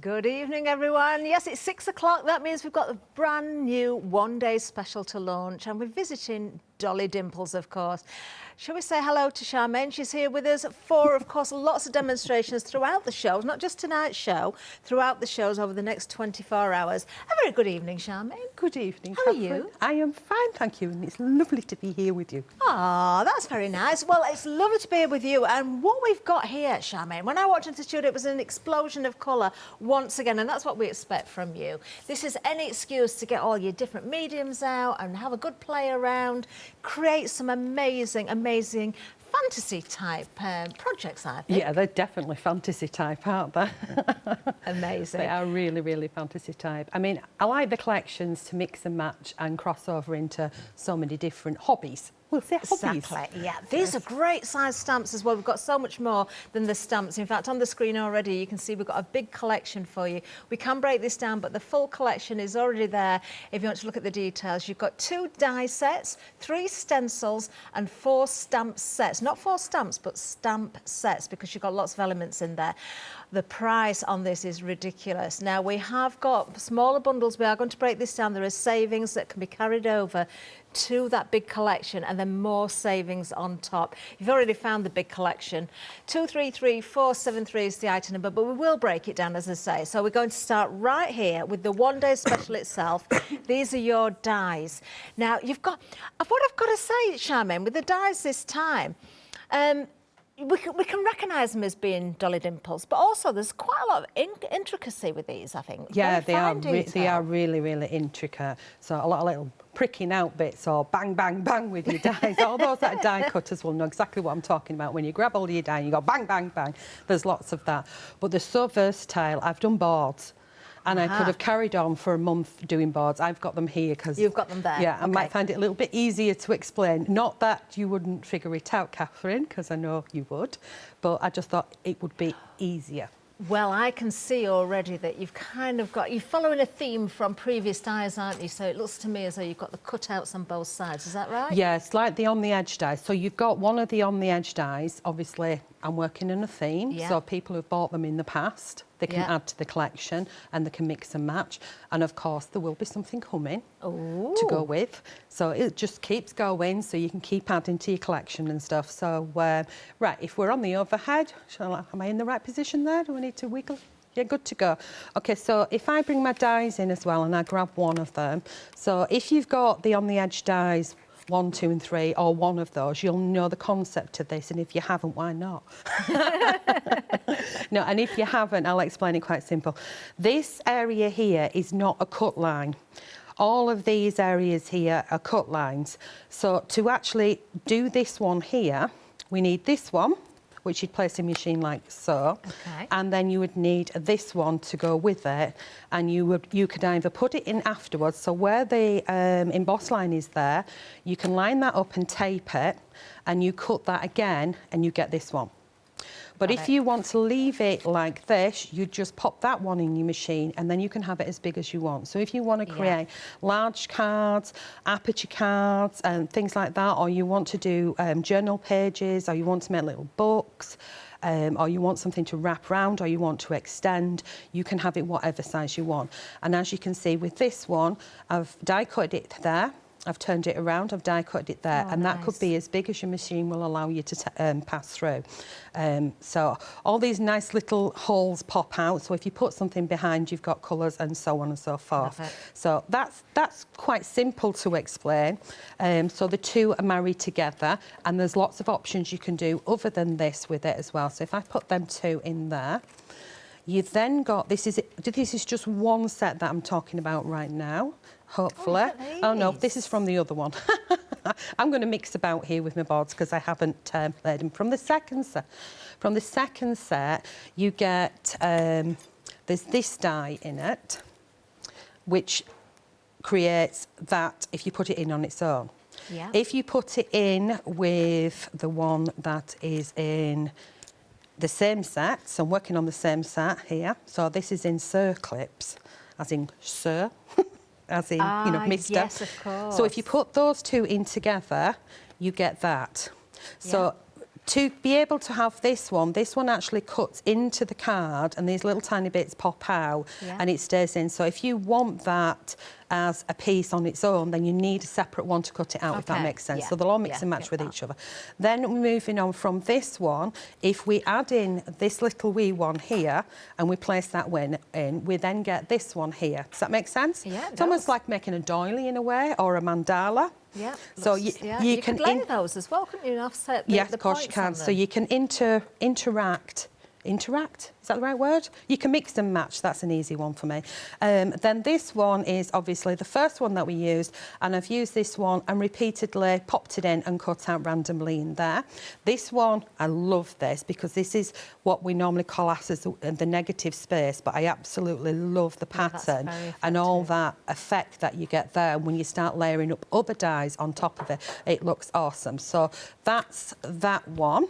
Good evening, everyone. Yes, it's 6 o'clock. That means we've got a brand new one-day special to launch, and we're visiting Dolly Dimples, of course. Shall we say hello to Charmain? She's here with us for, of course, lots of demonstrations throughout the show, not just tonight's show, throughout the shows over the next 24 hours. A very good evening, Charmain. Good evening, How Catherine. are you? I am fine, thank you, and it's lovely to be here with you. Ah, that's very nice. Well, it's lovely to be here with you. And what we've got here, Charmain, when I walked into the studio, it was an explosion of colour once again, and that's what we expect from you. This is any excuse to get all your different mediums out and have a good play around, create some amazing fantasy type projects, I think. Yeah, they're definitely fantasy type, aren't they? Amazing. They are really, really fantasy type. I mean, I like the collections to mix and match and cross over into so many different hobbies. We'll say hobbies. Exactly, yeah. These are great size stamps as well. We've got so much more than the stamps. In fact, on the screen already, you can see we've got a big collection for you. We can break this down, but the full collection is already there. If you want to look at the details, you've got 2 die sets, 3 stencils, and 4 stamp sets. Not 4 stamps, but stamp sets, because you've got lots of elements in there. The price on this is ridiculous. Now, we have got smaller bundles. We are going to break this down. There are savings that can be carried over to that big collection, and then more savings on top. You've already found the big collection. 233473 is the item number, but we will break it down, as I say. So we're going to start right here with the one-day special itself. These are your dies. Now, you've got... What I've got to say, Charmain, with the dies this time, we can recognise them as being Dolly Dimples, but also there's quite a lot of intricacy with these, I think. Yeah, they are really, really intricate. So a lot of little pricking out bits, or bang, bang, bang with your dies. All those that are die cutters will know exactly what I'm talking about. When you grab hold of your die and you go bang, bang, bang, there's lots of that. But they're so versatile. I've done boards. And I could have carried on for a month doing boards. I've got them here because... You've got them there? Yeah, I might find it a little bit easier to explain. Not that you wouldn't figure it out, Catherine, because I know you would, but I just thought it would be easier. Well, I can see already that you've kind of got... You're following a theme from previous dies, aren't you? So it looks to me as though you've got the cutouts on both sides. Is that right? Yeah, it's like the on-the-edge dies. So you've got one of the on-the-edge dies. Obviously, I'm working in a theme, so people who've bought them in the past, they can add to the collection and they can mix and match. And, of course, there will be something coming to go with. So it just keeps going, so you can keep adding to your collection and stuff. So, right, if we're on the overhead, am I in the right position there? Do I need to wiggle? Yeah, good to go. OK, so if I bring my dies in as well and I grab one of them. So if you've got the on-the-edge dies, 1, 2 and 3, or one of those, you'll know the concept of this, and if you haven't, why not? No, and if you haven't, I'll explain it quite simple. This area here is not a cut line. All of these areas here are cut lines. So to actually do this one here, we need this one, which you'd place in your machine like so. Okay. And then you would need this one to go with it. And you could either put it in afterwards, so where the emboss line is there, you can line that up and tape it, and you cut that again, and you get this one. But if you want to leave it like this, you just pop that one in your machine, and then you can have it as big as you want. So if you want to create large cards, aperture cards, and things like that, or you want to do journal pages, or you want to make little books, or you want something to wrap around, or you want to extend, you can have it whatever size you want. And as you can see with this one, I've die cut it there. I've turned it around, I've die cut it there, and that could be as big as your machine will allow you to pass through. So all these nice little holes pop out, so if you put something behind, you've got colours and so on and so forth. So that's quite simple to explain. So the two are married together, and there's lots of options you can do other than this with it as well. So if I put them 2 in there, you've then got, this is just one set that I'm talking about right now. Hopefully. Oh no, this is from the other one. I'm going to mix about here with my boards because I haven't laid them. From the second set, you get there's this die in it, which creates that if you put it in on its own. Yeah. If you put it in with the one that is in the same set, so I'm working on the same set here. So this is in Sir clips, as in Sir. As in, you know, Mr. Yes, of course. So if you put those 2 in together, you get that. So To be able to have this one actually cuts into the card and these little tiny bits pop out and it stays in. So if you want that as a piece on its own, then you need a separate one to cut it out, if that makes sense. So they'll all mix and match with each other. Then moving on from this one, if we add in this little wee one here and we place that one in, we then get this one here. Does that make sense? Yeah, it It's almost like making a doily in a way, or a mandala. Yeah. So you can could layer those as well, couldn't you? And offset the, yes, of course you can. So you can interact. Is that the right word? You can mix and match. That's an easy one for me. Then this one is obviously the first one that we used, and I've used this one and repeatedly popped it in and cut out randomly in there. This one, I love this because this is what we normally class as the negative space, but I absolutely love the pattern and all that effect that you get there. When you start layering up other dies on top of it, it looks awesome. So that's that one,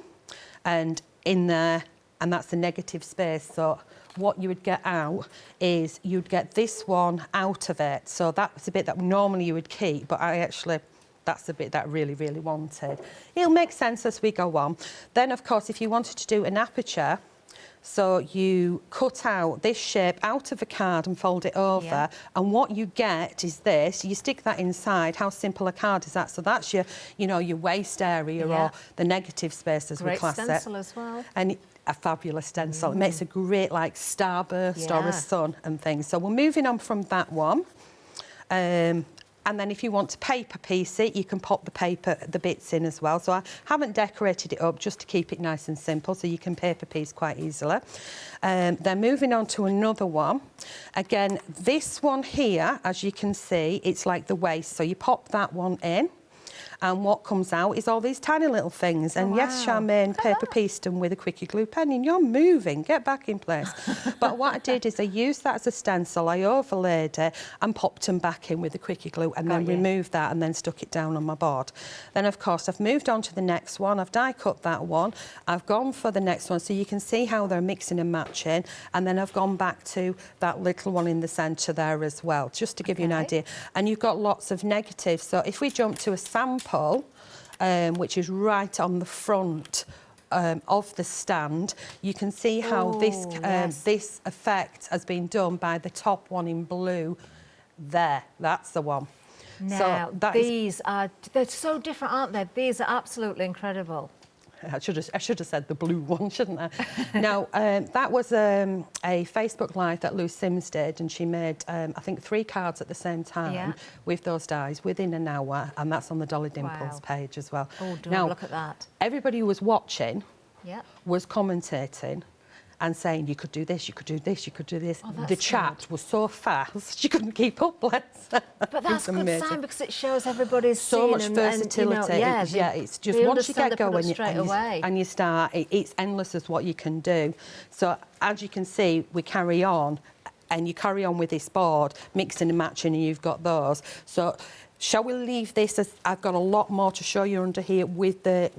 and in there, and that's the negative space. So what you would get out is you'd get this one out of it. So that's a bit that normally you would keep, but that's the bit that I really, really wanted. It'll make sense as we go on. Then, of course, if you wanted to do an aperture, so you cut out this shape out of a card and fold it over, and what you get is this. You stick that inside. How simple a card is that? So that's your, your waist area or the negative space, as we class it. Great stencil as well. And a fabulous stencil. It makes a great, like, starburst or a sun and things. So we're moving on from that one. And then if you want to paper piece it, you can pop the bits in as well. So I haven't decorated it up just to keep it nice and simple, so you can paper piece quite easily. Then moving on to another one. Again, this one here, as you can see, it's like the waist. So you pop that one in, and what comes out is all these tiny little things. And yes, Charmain paper pieced them with a quickie glue pen, and you're moving. Get back in place. But what I did is I used that as a stencil. I overlaid it and popped them back in with the quickie glue, and then removed that and then stuck it down on my board. Then, of course, I've moved on to the next one. I've die cut that one. I've gone for the next one, so you can see how they're mixing and matching. And then I've gone back to that little one in the centre there as well, just to give you an idea. And you've got lots of negatives. So if we jump to a sample, which is right on the front of the stand, you can see how this effect has been done by the top one in blue there. That's the one. Now, so they're so different, aren't they? These are absolutely incredible. I should have said the blue one, shouldn't I? Now, that was a Facebook Live that Lou Sims did, and she made, I think, 3 cards at the same time with those dies within an hour, and that's on the Dolly Dimples page as well. Oh, now, look at that. Everybody who was watching was commentating and saying, you could do this, you could do this, you could do this. Oh, the chat was so fast, you couldn't keep up, bless her. But that's a good sign, because it shows everybody's so much versatility. It's just once you get going and you start, it's endless as what you can do. So as you can see, we carry on, and you carry on with this board, mixing and matching, and you've got those. So shall we leave this as I've got a lot more to show you under here with the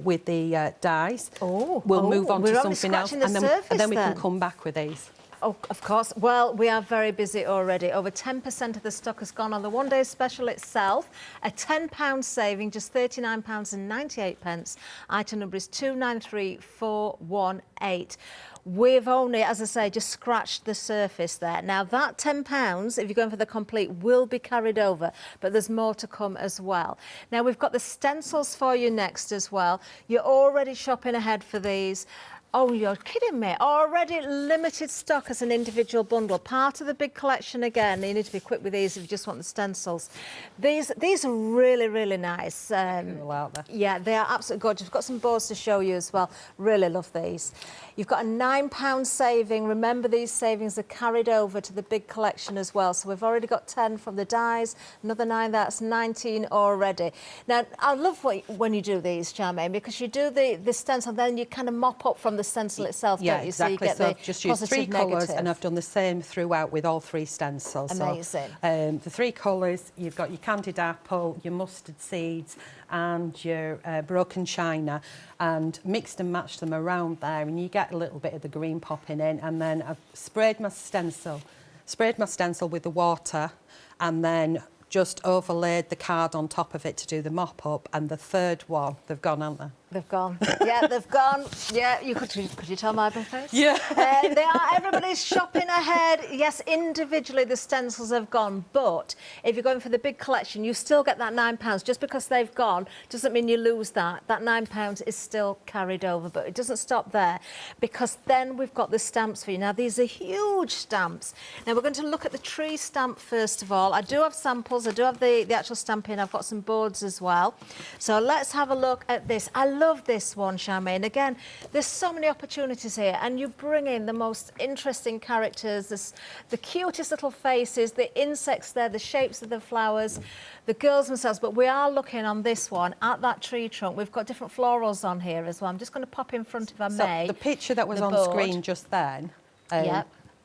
dies. We'll move on to something else, and then we can come back with these. Oh, of course. Well, we are very busy already. Over 10% of the stock has gone on the one-day special itself. A £10 saving, just £39.98. Item number is 293418. We've only, as I say, just scratched the surface there. Now, that £10, if you're going for the complete, will be carried over, but there's more to come as well. Now, we've got the stencils for you next as well. You're already shopping ahead for these. Oh, you're kidding me. Already limited stock as an individual bundle. Part of the big collection again. You need to be quick with these if you just want the stencils. These are really, really nice. Yeah, they are absolutely gorgeous. We've got some boards to show you as well. Really love these. You've got a £9 saving. Remember, these savings are carried over to the big collection as well. So we've already got 10 from the dies, another 9, that's 19 already. Now, I love when you do these, Charmain, because you do the stencil, then you kind of mop up from the stencil itself, don't you? Exactly. So you get so the I've just used 3 colours, and I've done the same throughout with all 3 stencils. Amazing. So, the 3 colours, you've got your candied apple, your mustard seeds, and your broken china, and mixed and matched them around there, and you get a little bit of the green popping in. And then I've sprayed my stencil with the water, and then just overlaid the card on top of it to do the mop-up, and the third one, they've gone, haven't they? They've gone. Yeah, they've gone. Yeah, could you tell my face? Yeah. They are. Everybody's shopping ahead. Yes, individually the stencils have gone, but if you're going for the big collection, you still get that £9. Just because they've gone doesn't mean you lose that. That £9 is still carried over, but it doesn't stop there, because then we've got the stamps for you. Now, these are huge stamps. Now, we're going to look at the tree stamp first of all. I do have samples. I do have the actual stamping. I've got some boards as well. So let's have a look at this. I love this one, Charmain. Again, there's so many opportunities here, and you bring in the most interesting characters, the cutest little faces, the insects there, the shapes of the flowers, the girls themselves. But we are looking on this one at that tree trunk. We've got different florals on here as well. I'm just going to pop in front, if I may. The picture that was on screen just then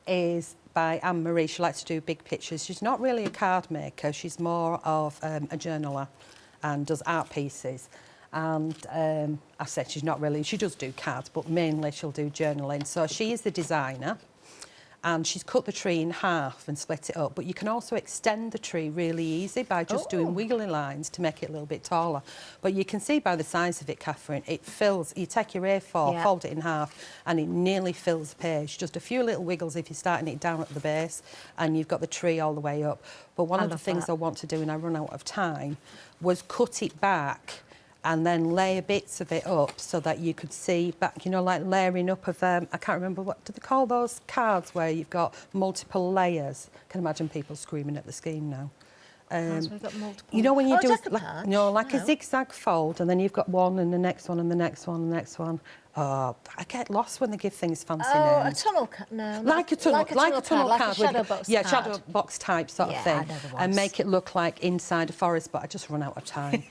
is by Anne-Marie. She likes to do big pictures. She's not really a card maker. She's more of a journaler and does art pieces. And I said she does do cards, but mainly she'll do journaling. So she is the designer, and she's cut the tree in half and split it up. But you can also extend the tree really easy by just doing wiggly lines to make it a little bit taller. But you can see by the size of it, Catherine, it fills. You take your A4, fold it in half, and it nearly fills the page. Just a few little wiggles if you're starting it down at the base, and you've got the tree all the way up. But one of the things I want to do, and I run out of time, was cut it back and then layer bits of it up so that you could see back, you know, like layering up of, I can't remember, what do they call those cards where you've got multiple layers? I can imagine people screaming at the screen now. We've got multiple. You know when you do like a zigzag fold, and then you've got one and the next one and the next one and the next one. Oh, I get lost when they give things fancy names. A tunnel card? No. Like a tunnel card. Like a shadow box card. Yeah, shadow box type sort of thing. I know the ones. And make it look like inside a forest, but I just run out of time.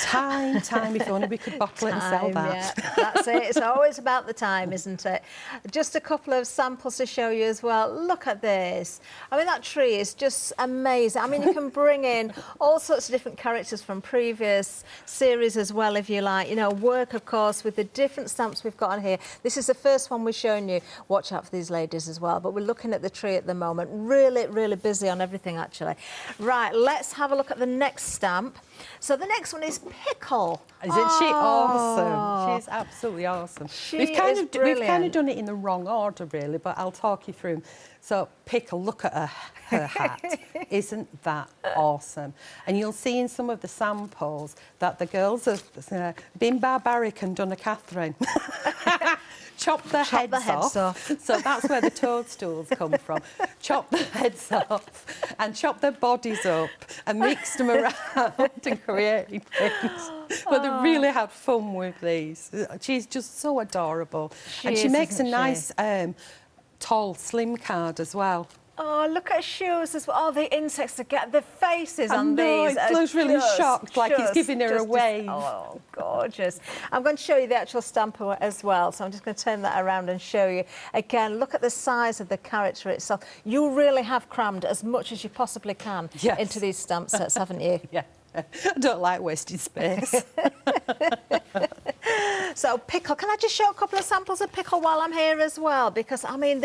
Time, if only we could bottle it and sell that. Yeah, that's it. It's always about the time, isn't it? Just a couple of samples to show you as well. Look at this. I mean, that tree is just amazing. I mean, you can bring in all sorts of different characters from previous series as well, if you like. You know, work, of course, with the different stamps we've got on here. This is the first one we've shown you. Watch out for these ladies as well. But we're looking at the tree at the moment. Really, really busy on everything, actually. Right, let's have a look at the next stamp. So the next one is Pickle. Isn't she awesome? She's absolutely awesome. We've kind of done it in the wrong order, really, but I'll talk you through. So Pickle, look at her hat. Isn't that awesome? And you'll see in some of the samples that the girls have been barbaric and done a Catherine. Chop their heads off. So that's where the toadstools come from. Chop their heads off and chop their bodies up and mix them around and create things. But they really had fun with these. She's just so adorable. She makes a nice tall, slim card as well. Oh, look at shoes as well. Oh, the insects, the faces on these. It looks really shocked, like it's giving her a wave. Oh, gorgeous. I'm going to show you the actual stamp as well, so I'm just going to turn that around and show you. Again, look at the size of the character itself. You really have crammed as much as you possibly can into these stamp sets, haven't you? Yeah. I don't like wasted space. So Pickle, can I just show a couple of samples of Pickle while I'm here as well? Because, I mean,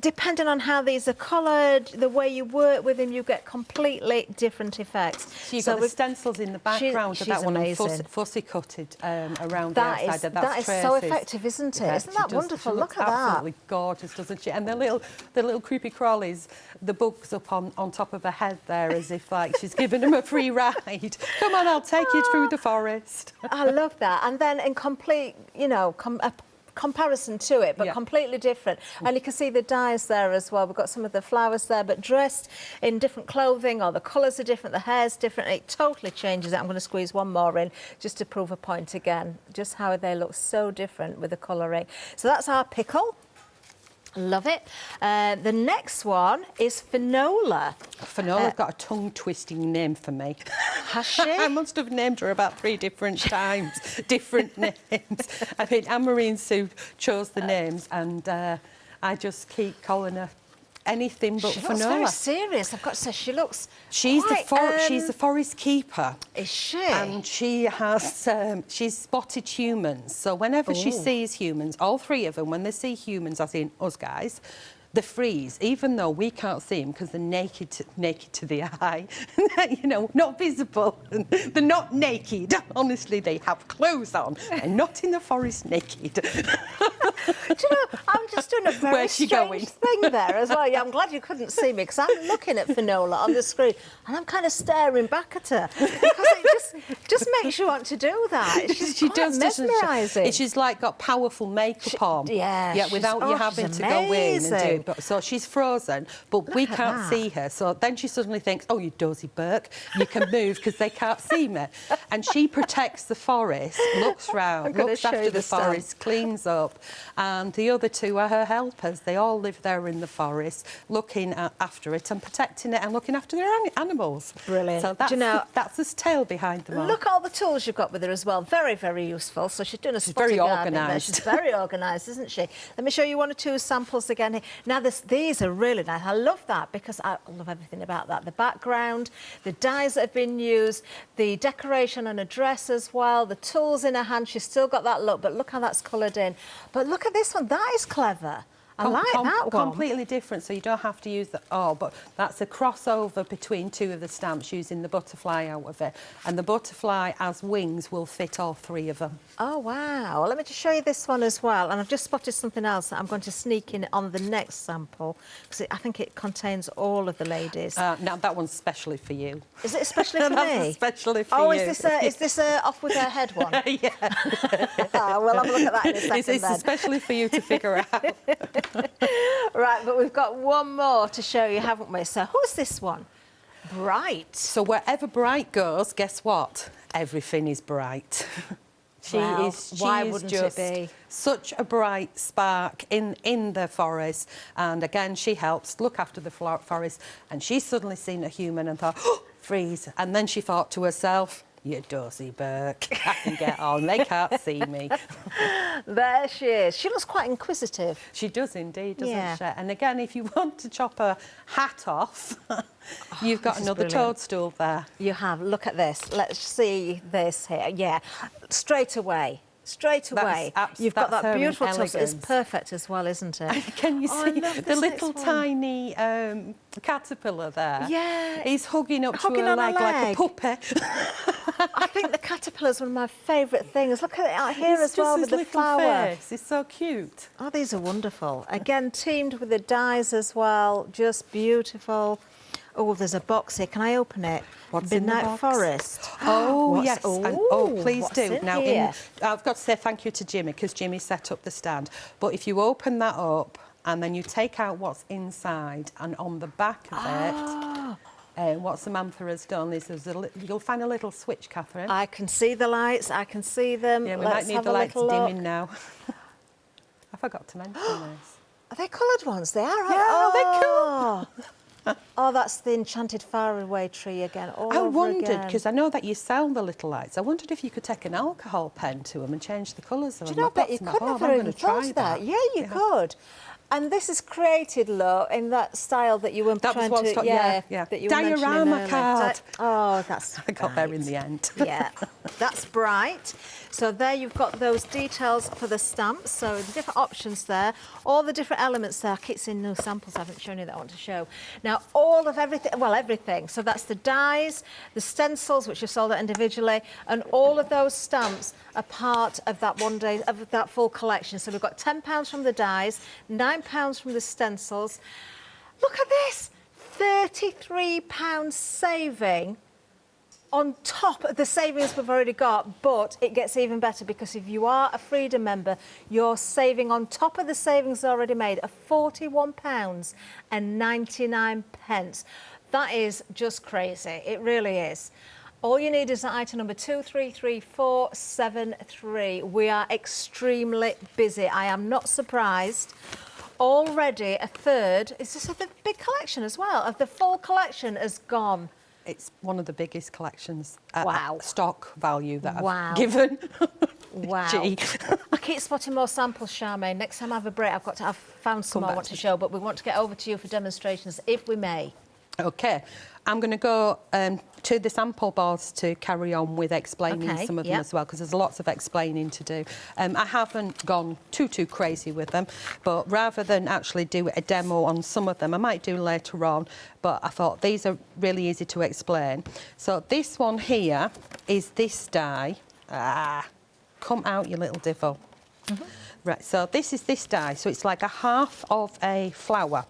depending on how these are coloured, the way you work with them, you get completely different effects. So you've got the stencils in the background of that one, fussy cutted around the outside. That is so effective, isn't it? Isn't that wonderful? Look at that. Absolutely gorgeous, doesn't she? And the little creepy crawlies, the bugs up on top of her head there, as if like she's giving them a free ride. Come on, I'll take you through the forest. I love that. And then in complete, you know, comparison to it, but completely different. And you can see the dyes there as well. We've got some of the flowers there, but dressed in different clothing, or the colours are different, the hair's different. It totally changes it. I'm going to squeeze one more in just to prove a point again, just how they look so different with the colouring. So that's our Pickle. Love it. The next one is Finola. Finola's got a tongue-twisting name for me. Has she? I must have named her about 3 different times, different names. I mean, Anne-Marie and Sue chose the names, and I just keep calling her anything but Finola. She looks very serious, I've got to say. She looks she's the forest keeper. Is she? And she has she's spotted humans. So whenever she sees humans, all 3 of them, when they see humans, as in us guys, the frieze, even though we can't see them because they're naked to the eye, you know, not visible. They're not naked. Honestly, they have clothes on and not in the forest naked. Do you know, I'm just doing a very Where's she strange going? thing there as well. Yeah, I'm glad you couldn't see me because I'm looking at Finola on the screen and I'm kind of staring back at her because it just makes you want to do that. It's just quite mesmerising. She's like got powerful makeup on. Yeah, without you having to go in and do it. But, so she's frozen, but we can't see her. So then she suddenly thinks, oh, you dozy Burke, you can move because they can't see me. And she protects the forest, looks round, looks after the forest, cleans up. And the other two are her helpers. They all live there in the forest, looking after it and protecting it and looking after their animals. Brilliant. So that's, that's the tale behind them all. Look at all the tools you've got with her as well. Very, very useful. So she's doing a spotty very gardening there. organised. She's very organised, isn't she? Let me show you one or two samples again here. Now, these are really nice. I love that because I love everything about that. The background, the dyes that have been used, the decoration on a dress as well, the tools in her hand. She's still got that look, but look how that's coloured in. But look at this one. That is clever. I like that one. Completely different, so you don't have to use the... Oh, but that's a crossover between two of the stamps using the butterfly out of it. And the butterfly, as wings, will fit all three of them. Oh, wow. Well, let me just show you this one as well. And I've just spotted something else that I'm going to sneak in on the next sample because I think it contains all of the ladies. Now, that one's specially for you. Is it especially for me? That's especially for you. Oh, is this a off with her head one? Yeah. We'll have a look at that in a second It's especially for you to figure out. Right, but we've got one more to show you, haven't we? So who's this one? Bright. So wherever Bright goes, guess what? Everything is bright. Why wouldn't just it be? Such a bright spark in the forest. And again, she helps look after the forest. And she's suddenly seen a human and thought, oh, freeze. And then she thought to herself, you dozy Burke, I can get on. They can't see me. There she is. She looks quite inquisitive. She does indeed, doesn't she? And again, if you want to chop her hat off, you've got another toadstool there. You have. Look at this. Let's see this here. Yeah, straight away. Straight away. You've got that beautiful toast. It's perfect as well, isn't it? Can you see the little tiny caterpillar there? Yeah. He's hugging up to her leg like a puppy. I think the caterpillar's one of my favourite things. Look at it out here as well with the flower. Face. It's so cute. Oh, these are wonderful. Again, teamed with the dyes as well. Just beautiful. Oh, there's a box here. Can I open it? What's Midnight in the box? Forest. Oh, yes. Please do. Now, here? I've got to say thank you to Jimmy because Jimmy set up the stand. But if you open that up and then you take out what's inside and on the back of it, what Samantha has done is you'll find a little switch, Catherine. I can see the lights. I can see them. Yeah, we might need the lights dimming now. I forgot to mention this. Are they coloured ones? They are, aren't yeah, they? They're cool. Oh, that's the enchanted faraway tree again. I wondered, because I know that you sell the little lights, I wondered if you could take an alcohol pen to them and change the colours of them. Do you know, I bet you could have even thought that. Yeah, you could. And this is created, Lo, in that style that you were trying to... That you diorama card. Oh, that's I got there in the end. Yeah, that's bright. So there you've got those details for the stamps. So the different options there, all the different elements there. I keep seeing no samples. I haven't shown you that I want to show. Now, all of everything, well, everything. So that's the dies, the stencils, which are sold out individually, and all of those stamps are part of that that full collection. So we've got £10 from the dies, £9 from the stencils. Look at this, £33 saving on top of the savings we've already got, but it gets even better because if you are a Freedom member, you're saving on top of the savings already made of £41.99. That is just crazy. It really is. All you need is item number 233473. We are extremely busy. I am not surprised. Already a third, is this a big collection as well, of the full collection has gone. It's one of the biggest collections stock value that I've given. Wow. I keep spotting more samples, Charmain. Next time I have a break, I've found some more I want to show, but we want to get over to you for demonstrations, if we may. Okay, I'm going to go to the sample boards to carry on with explaining some of them as well, because there's lots of explaining to do. I haven't gone too crazy with them, but rather than actually do a demo on some of them, I might do later on, but I thought these are really easy to explain. So this one here is this die. Come out, you little devil. Right, so this is this die, so it's like a half of a flower.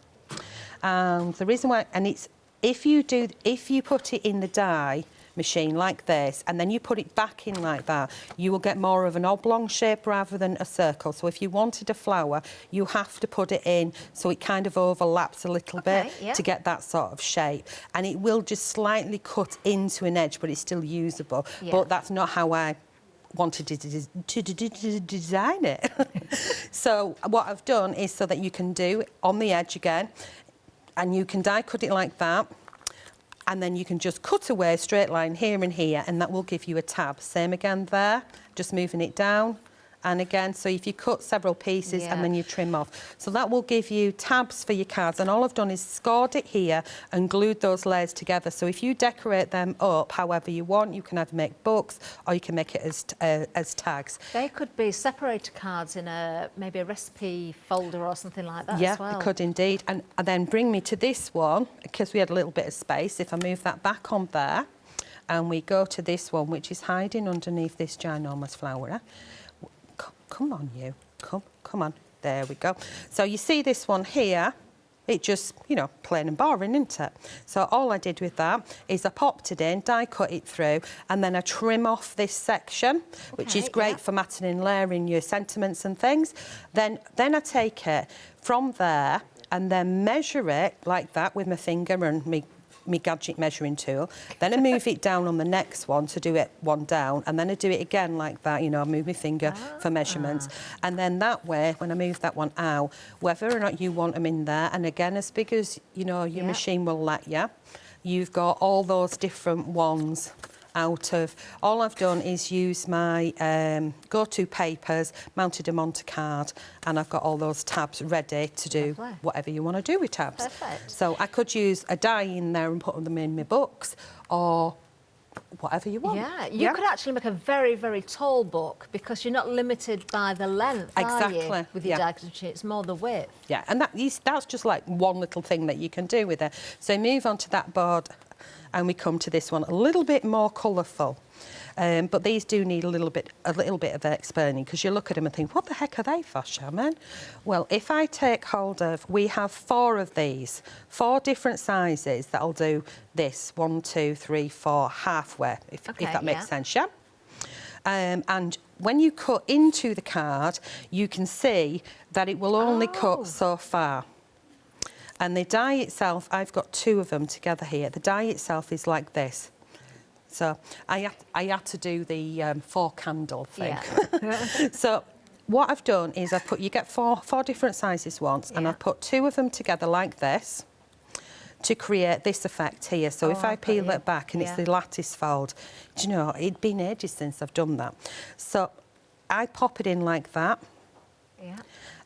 And the reason why, and it's, if you put it in the die machine like this, and then you put it back in like that, you will get more of an oblong shape rather than a circle. So if you wanted a flower, you have to put it in so it kind of overlaps a little bit to get that sort of shape. And it will just slightly cut into an edge, but it's still usable. But that's not how I wanted to design it. So what I've done is so that you can do on the edge again, and you can die cut it like that, and then you can just cut away a straight line here and here, and that will give you a tab. Same again there, just moving it down and again. So if you cut several pieces and then you trim off, so that will give you tabs for your cards. And all I've done is scored it here and glued those layers together. So if you decorate them up however you want, you can either make books or you can make it as tags. They could be separator cards in maybe a recipe folder or something like that as well. Yeah, it could indeed. And then bring me to this one, because we had a little bit of space. If I move that back on there and we go to this one, which is hiding underneath this ginormous flower. Come on, you. Come on. There we go. So you see this one here, it just, you know, plain and boring, isn't it? So all I did with that is I popped it in, die cut it through, and then I trim off this section, which is great for matting and layering your sentiments and things. Then I take it from there and then measure it like that with my finger and me gadget measuring tool. Then I move it down on the next one to do it one down, and then I do it again like that, you know, I move my finger for measurements. And then that way, when I move that one out, whether or not you want them in there, and again, as big as, you know, your machine will let you, you've got all those different ones out of. All I've done is use my go-to papers, mounted them onto card, and I've got all those tabs ready to do whatever you want to do with tabs. Perfect. So I could use a die in there and put them in my books, or whatever you want. Yeah, you could actually make a very, very tall book because you're not limited by the length, are you, with your die machine? It's more the width. Yeah, and that's just like one little thing that you can do with it. So move on to that board, and we come to this one, a little bit more colourful. But these do need a little bit of explaining, because you look at them and think, what the heck are they for, Charmain? Well, if I take hold of, we have 4 of these, 4 different sizes that'll do this, 1, 2, 3, 4, halfway, if that makes sense, yeah? And when you cut into the card, you can see that it will only cut so far. And the die itself, I've got 2 of them together here. The die itself is like this. So I had to do the 4 candle thing. Yeah. So what I've done is you get four different sizes once, and I've put 2 of them together like this to create this effect here. So if I peel it back, and it's the lattice fold, do you know, it'd been ages since I've done that. So I pop it in like that. Yeah.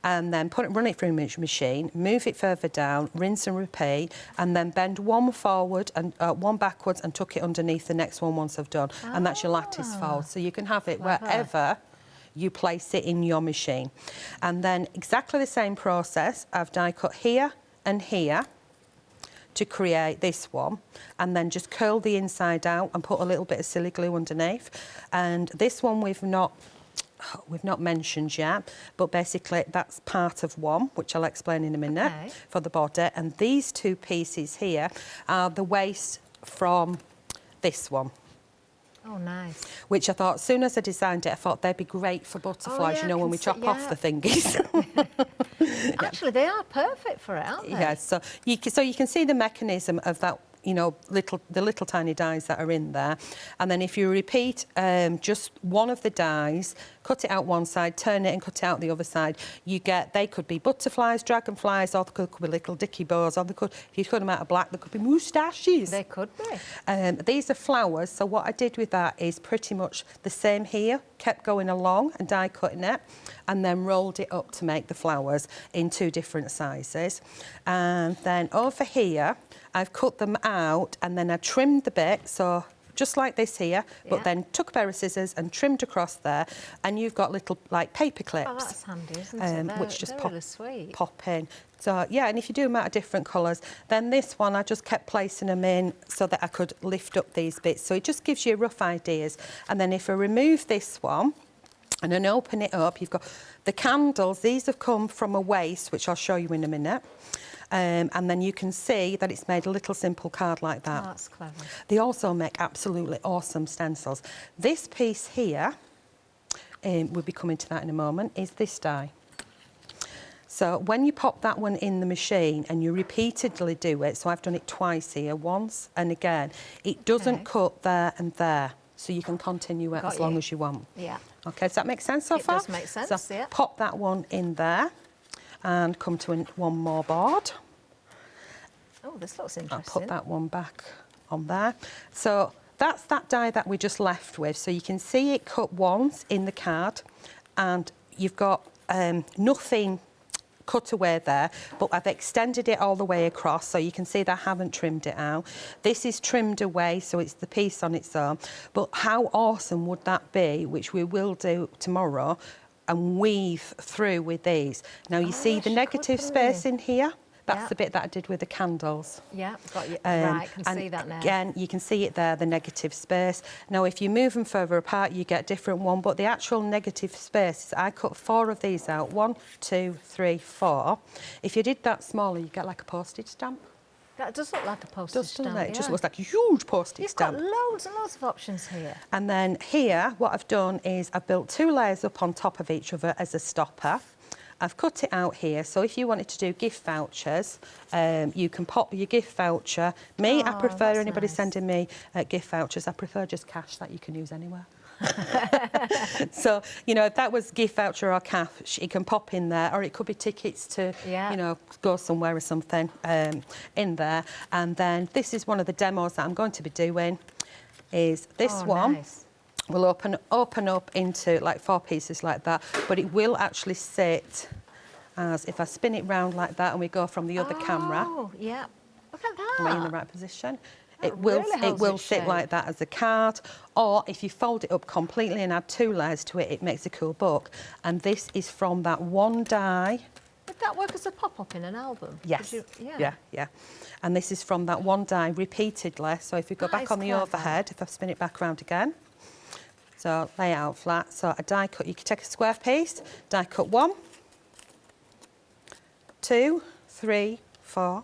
And then run it through my machine, move it further down, rinse and repeat, and then bend one forward and one backwards and tuck it underneath the next one once I've done. And that's your lattice fold. So you can have it wherever you place it in your machine. And then exactly the same process, I've die cut here and here to create this one, and then just curl the inside out and put a little bit of silly glue underneath. And this one we've not mentioned yet, but basically that's part of one, which I'll explain in a minute, for the body. And these 2 pieces here are the waist from this one. Oh, nice. Which I thought, as soon as I designed it, I thought they'd be great for butterflies, you know, when we chop off the thingies. Actually, they are perfect for it, aren't they? Yeah, so you can see the mechanism of that, you know, the little tiny dies that are in there. And then if you repeat just one of the dies cut it out one side, turn it and cut it out the other side. They could be butterflies, dragonflies, or they could be little dicky bows, or they could, if you cut them out of black, they could be moustaches. They could be. These are flowers, so what I did with that is pretty much the same here, kept going along and die cutting it, and then rolled it up to make the flowers in 2 different sizes. And then over here, I've cut them out and then I trimmed the bit, so just like this here, but then took a pair of scissors and trimmed across there, and you've got little like paper clips. Oh, that's handy, isn't it? Which just really sweet. pop in. So yeah, and if you do them out of different colours, then this one I just kept placing them in so that I could lift up these bits. So it just gives you rough ideas. And then if I remove this one and then open it up, you've got the candles. These have come from a waste, which I'll show you in a minute. And then you can see that it's made a little simple card like that. Oh, that's clever. They also make absolutely awesome stencils. This piece here, we'll be coming to that in a moment, is this die. So when you pop that one in the machine and you repeatedly do it, so I've done it twice here, once and again, it doesn't cut there and there. So you can continue it as long as you want. Yeah. Okay, does that make sense so far? It does make sense, so yeah. Pop that one in there and come to one more board. Oh, this looks interesting. I'll put that one back on there. So that's that die that we just left with. So you can see it cut once in the card, and you've got nothing cut away there, but I've extended it all the way across, so you can see that I haven't trimmed it out. This is trimmed away, so it's the piece on its own. But how awesome would that be, which we will do tomorrow, and weave through with these. Now you see the negative space in here? That's the bit that I did with the candles. Yeah, got you. Right, I can see that now. Again, you can see it there, the negative space. Now, if you move them further apart, you get a different one, but the actual negative space, I cut 4 of these out. 1, 2, 3, 4. If you did that smaller, you get like a postage stamp. That does look like a postage stamp, doesn't it? It just looks like a huge postage stamp. You've got loads and loads of options here. And then here, what I've done is I've built 2 layers up on top of each other as a stopper. I've cut it out here, so if you wanted to do gift vouchers, you can pop your gift voucher. I prefer anybody sending me gift vouchers. I prefer just cash that you can use anywhere. So, you know, if that was gift voucher or cash, it can pop in there, or it could be tickets to, you know, go somewhere or something in there. And then this is one of the demos that I'm going to be doing, is this one. Nice. Will open up into like 4 pieces like that, but it will actually sit as, if I spin it round like that and we go from the other camera. Oh, yeah. Look at that. Am I in the right position? It will sit like that as a card, or if you fold it up completely and add 2 layers to it, it makes a cool book. And this is from that one die. Would that work as a pop-up in an album? Yes. Yeah. And this is from that one die repeatedly. So if we go back on the overhead, if I spin it back around again. So lay it out flat. So a die cut, you can take a square piece, die cut 1, 2, 3, 4,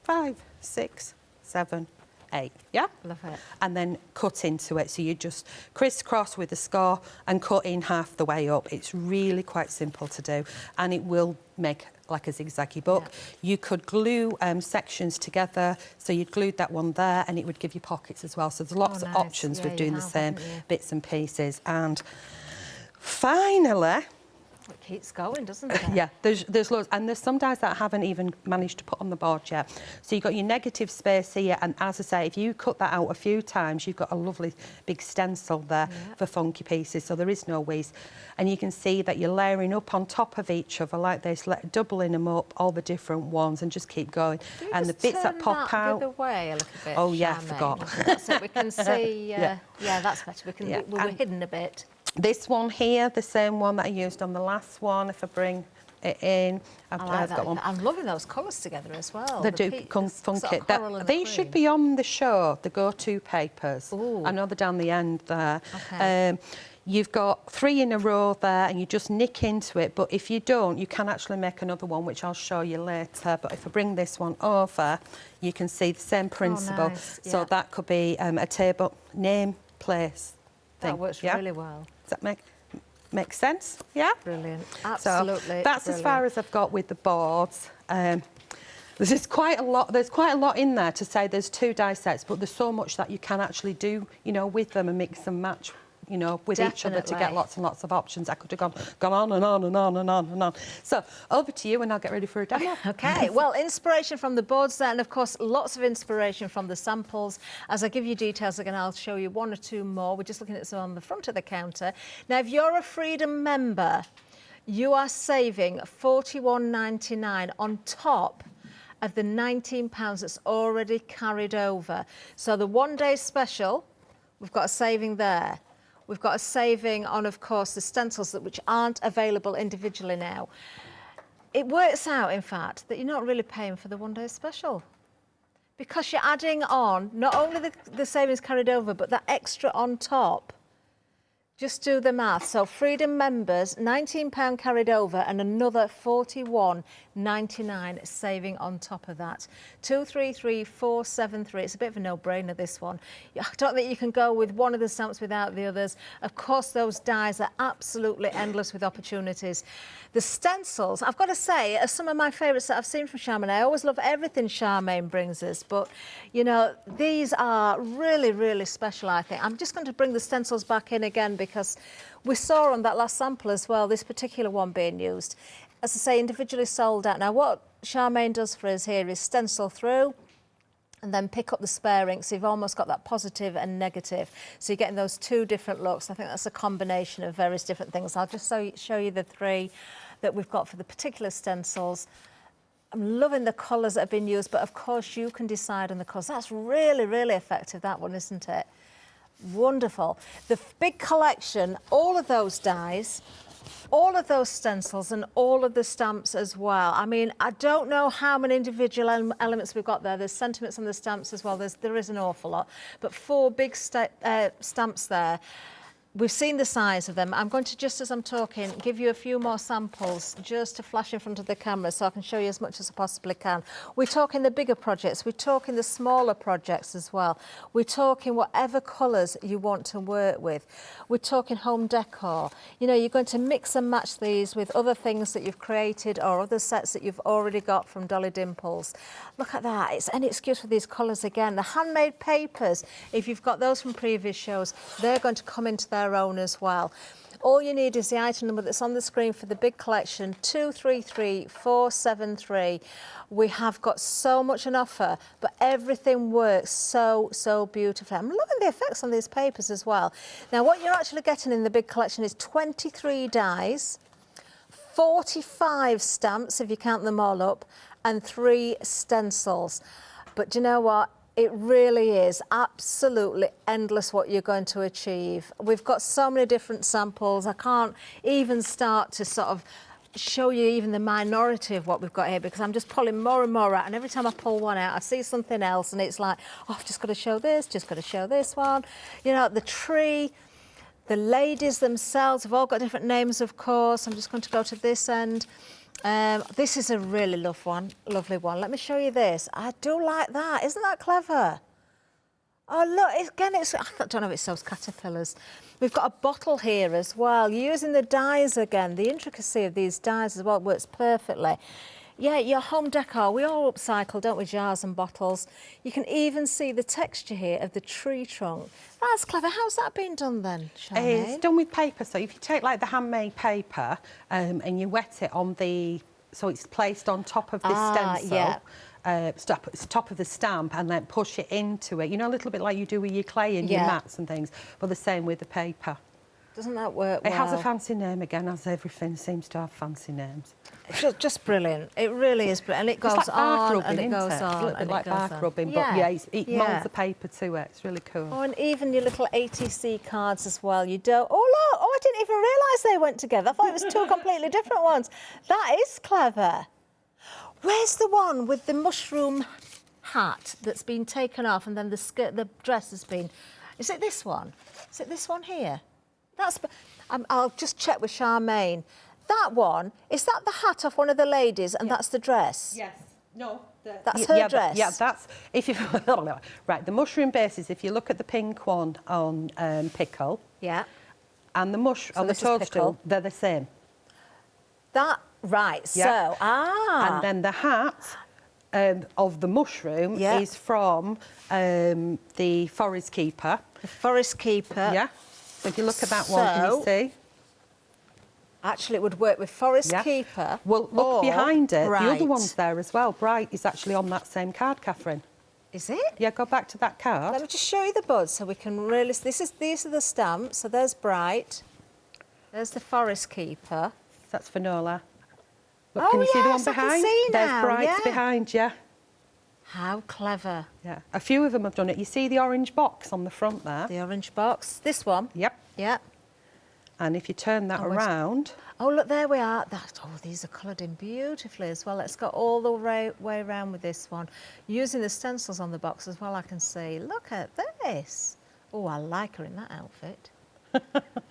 5, 6, 7, 8. Yeah? Love it. And then cut into it. So you just crisscross with the score and cut in half the way up. It's really quite simple to do, and it will make like a zigzaggy book. Yeah. You could glue sections together, so you'd glued that one there and it would give you pockets as well. So there's lots of options with doing the same bits and pieces. And finally, it keeps going, doesn't it? Yeah, there's loads, and there's some dies that I haven't even managed to put on the board yet. So you've got your negative space here, and as I say, if you cut that out a few times, you've got a lovely big stencil there for funky pieces, so there is no waste. And you can see that you're layering up on top of each other like this, doubling them up, all the different ones, and just keep going. And the bits that pop out... the other way a little bit. Oh yeah, I forgot. That's it. We can see. Yeah, that's better. We were hidden a bit. This one here, the same one that I used on the last one, if I bring it in. I like that. I'm loving those colours together as well. They do funky. These should be on the show, the go-to papers. Ooh. I know they're down the end there. Okay. You've got 3 in a row there, and you just nick into it. But if you don't, you can actually make another one, which I'll show you later. But if I bring this one over, you can see the same principle. Oh, nice. So that could be a table name, place thing. That works really well. Does that make sense? Yeah? Brilliant. Absolutely. So that's as far as I've got with the boards. There's quite a lot in there to say there's 2 die sets, but there's so much that you can actually do, you know, with them and mix and match you know, with each other to get lots and lots of options. I could have gone on and on and on and on and on. So over to you and I'll get ready for a demo. Okay, well, inspiration from the boards there, and of course lots of inspiration from the samples. As I give you details again, I'll show you one or two more. We're just looking at some on the front of the counter. Now, if you're a Freedom member, you are saving £41.99 on top of the £19 that's already carried over. So the one-day special, we've got a saving there. We've got a saving on, of course, the stencils which aren't available individually now. It works out, in fact, that you're not really paying for the one-day special, because you're adding on not only the savings carried over, but that extra on top. Just do the math. So Freedom members, £19 carried over and another £41.99 saving on top of that. 233473. It's a bit of a no-brainer, this one. I don't think you can go with one of the stamps without the others. Of course, those dies are absolutely endless with opportunities. The stencils, I've got to say, are some of my favourites that I've seen from Charmain. I always love everything Charmain brings us, but, you know, these are really, really special, I think. I'm just going to bring the stencils back in again, because we saw on that last sample as well, this particular one being used. As I say, individually sold out. Now, what Charmain does for us here is stencil through and then pick up the spare ink, so you've almost got that positive and negative. So you're getting those two different looks. I think that's a combination of various different things. I'll just show you the three that we've got for the particular stencils. I'm loving the colours that have been used, but of course you can decide on the colours. That's really, really effective, that one, isn't it? Wonderful. The big collection, all of those dies, all of those stencils and all of the stamps as well. I mean, I don't know how many individual elements we've got there. There's sentiments on the stamps as well. There is an awful lot, but 4 big stamps there. We've seen the size of them. I'm going to, just as I'm talking, give you a few more samples just to flash in front of the camera so I can show you as much as I possibly can. We're talking the bigger projects. We're talking the smaller projects as well. We're talking whatever colours you want to work with. We're talking home decor. You know, you're going to mix and match these with other things that you've created or other sets that you've already got from Dolly Dimples. Look at that. It's any excuse for these colours again. The handmade papers, if you've got those from previous shows, they're going to come into their own as well. All you need is the item number that's on the screen for the big collection, 233473. We have got so much on offer, but everything works so beautifully. I'm loving the effects on these papers as well. Now, what you're actually getting in the big collection is 23 dies, 45 stamps, if you count them all up, and 3 stencils. But do you know what? It really is absolutely endless what you're going to achieve. We've got so many different samples. I can't even start to sort of show you even the minority of what we've got here, because I'm just pulling more and more out, and every time I pull one out I see something else and it's like, oh, I've just got to show this, just got to show this one. You know, the tree, the ladies themselves have all got different names, of course. I'm just going to go to this end. This is a really lovely one. Let me show you this. I do like that. Isn't that clever? Oh, look, again, I don't know if it sells caterpillars. We've got a bottle here as well. You're using the dies again. The intricacy of these dies as well works perfectly. Yeah, your home decor, we all upcycle, don't we, jars and bottles. You can even see the texture here of the tree trunk. That's clever. How's that been done then, Charmain? It's done with paper. So if you take like the handmade paper and you wet it on the, so it's placed on top of the stencil, yeah. Top of the stamp, and then push it into it. You know, a little bit like you do with your clay and your mats and things, but the same with the paper. Doesn't that work well? It has a fancy name again, as everything seems to have fancy names. It's just brilliant. It really is brilliant. And it goes on and it goes on. It's a little bit like bark rubbing, but yeah, it molds the paper to it. It's really cool. Oh, and even your little ATC cards as well. You don't... Oh, look! Oh, I didn't even realise they went together. I thought it was 2 completely different ones. That is clever. Where's the one with the mushroom hat that's been taken off and then the skirt, the dress has been... Is it this one? Is it this one here? That's... I'll just check with Charmain. That one, is that the hat off one of the ladies and that's the dress? Yes. No. That's her dress? Yeah, that's... If you... Right, the mushroom bases, if you look at the pink one on Pickle... Yeah. And the on the toadstool, they're the same. That... Right, yeah. So... And then the hat... of the mushroom is from the Forest Keeper. The Forest Keeper. Yeah. So if you look at that one, can you see? Actually, it would work with Forest Keeper. Well, look behind it. Bright. The other one's there as well. Bright is actually on that same card, Catherine. Is it? Yeah, go back to that card. Let me just show you the buds so we can really... These are the stamps. So there's Bright. There's the Forest Keeper. That's Finola. Look, can you see the one behind? I can see now. There's Bright's behind you. How clever. Yeah, a few of them have done it. You see the orange box on the front there? The orange box. This one? Yep. Yep. And if you turn that around... Oh, look, there we are. These are coloured in beautifully as well. Let's go all the way around with this one. Using the stencils on the box as well, I can see. Look at this. Oh, I like her in that outfit.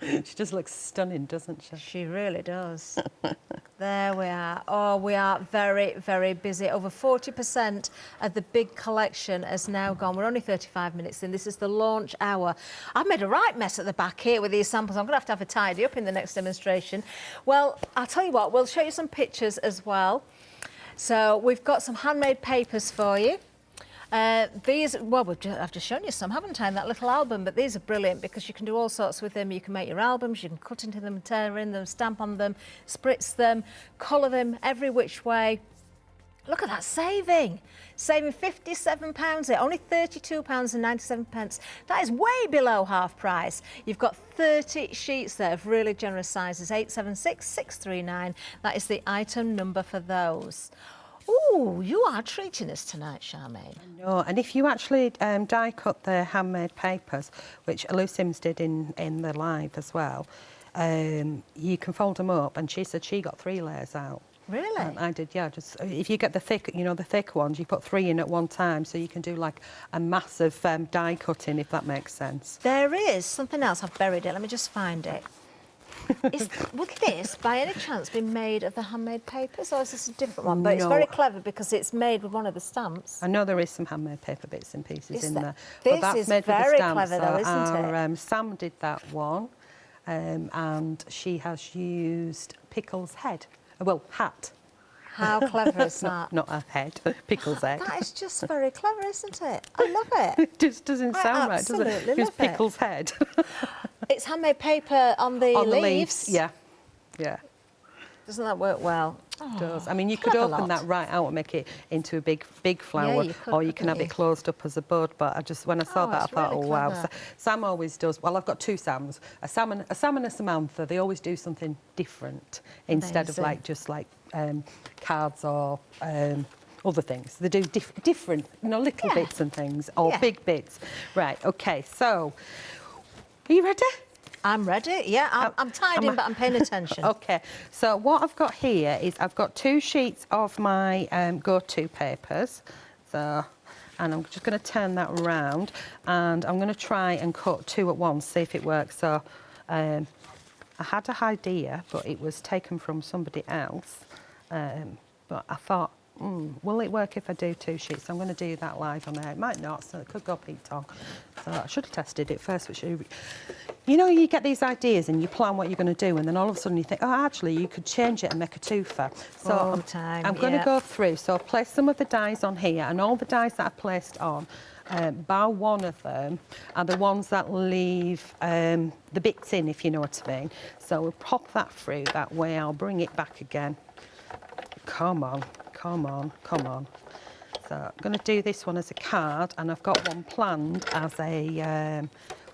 She just looks stunning, doesn't she? She really does. There we are. Oh, we are very, very busy. Over 40% of the big collection has now gone. We're only 35 minutes in. This is the launch hour. I've made a right mess at the back here with these samples. I'm going to have a tidy up in the next demonstration. Well, I'll tell you what, we'll show you some pictures as well. So we've got some handmade papers for you. I've just shown you some, haven't I, in that little album, but these are brilliant because you can do all sorts with them. You can make your albums, you can cut into them, tear in them, stamp on them, spritz them, colour them every which way. Look at that saving. Saving £57 there, only £32.97. That is way below half price. You've got 30 sheets there of really generous sizes, 876639. That is the item number for those. Oh, you are treating us tonight, Charmaine. I know, and if you actually die cut the handmade papers, which Lou Sims did in the live as well, you can fold them up, and she said she got 3 layers out. Really? I did, yeah. Just if you get the thick, the thick ones, you put 3 in at one time, so you can do like a massive die cutting, if that makes sense. There is something else. I've buried it. Let me just find it. Would this, by any chance, be made of the handmade papers, or is this a different one? But it's very clever because it's made with one of the stamps. I know there is some handmade paper bits and pieces in there. This but that's is made very with the stamps. clever, though, isn't it? Sam did that one, and she has used Pickle's head. Well, hat. How clever is that? Not a head, Pickle's head. That is just very clever, isn't it? I love it. It just doesn't sound right, does it? It's Pickle's head. It's handmade paper on the leaves. Yeah, yeah. Doesn't that work well? It does. I mean, you could open that right out and make it into a big flower, or you can have it closed up as a bud. But when I saw that, I thought, oh wow. So, Sam always does. Well, I've got 2 Sams, a Sam and a Samantha. They always do something different instead of just cards or other things. They do different, little bits and things, or big bits. Right. Okay. So, are you ready? I'm ready, yeah. I'm tied in, but I'm paying attention. OK, so what I've got here is I've got 2 sheets of my go-to papers. And I'm just going to turn that around, and I'm going to try and cut 2 at once, see if it works. So I had an idea, but it was taken from somebody else. But I thought, will it work if I do 2 sheets? I'm going to do that live on air. It might not, so it could go Pete on. So I should have tested it first. You get these ideas and you plan what you're going to do, and then all of a sudden you think, oh, actually, you could change it and make a twofer. So I'm going to go through. So I've placed some of the dies on here, and all the dies that I've placed on, bar one of them, are the ones that leave the bits in, if you know what I mean. So we'll pop that through that way. I'll bring it back again. Come on. Come on, come on. So I'm going to do this one as a card, and I've got one planned as a,